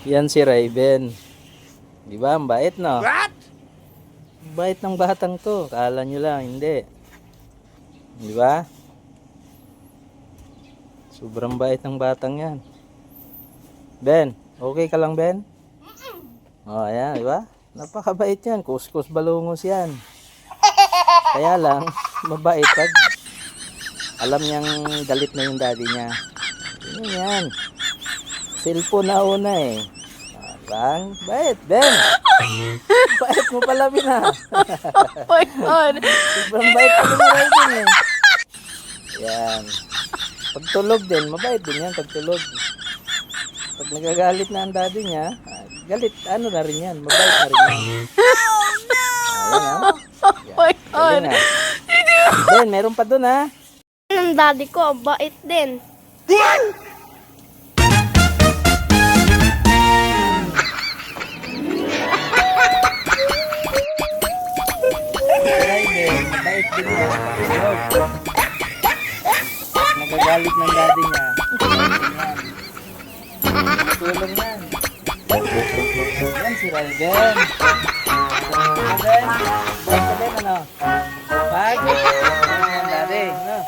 Yan si Raven. Di ba? Ang bait, no? What? Ang bait ng batang to. Kala nyo lang, hindi. Di ba? Sobrang bait ng batang yan. Ben, okay ka lang, Ben? Oh, ayan, di ba? Napakabait yan. Kuskus balungos yan. Kaya lang, mabait pag alam niyang galit na yung daddy niya. Yun yan. Cellphone na una eh. Bang, bait, Ben. Bait mo pala, Bina. Oh my God. Sobrang bait pala na Raven eh. Yan. Pagtulog din, mabait din yan pagtulog. Pag nagagalit na ang daddy niya, galit, ano na rin yan, mabait na rin yan. Ayan ah. Oh my God. Galing ah. Ben, meron pa dun ah. Ang daddy ko, ang bait din. Raven, mabait din yan. Pagtulog. Nagagalit ng daddy niya. Tulong yan. Yan si Raven. Raven, Raven ano? Pag? Yan daddy, no?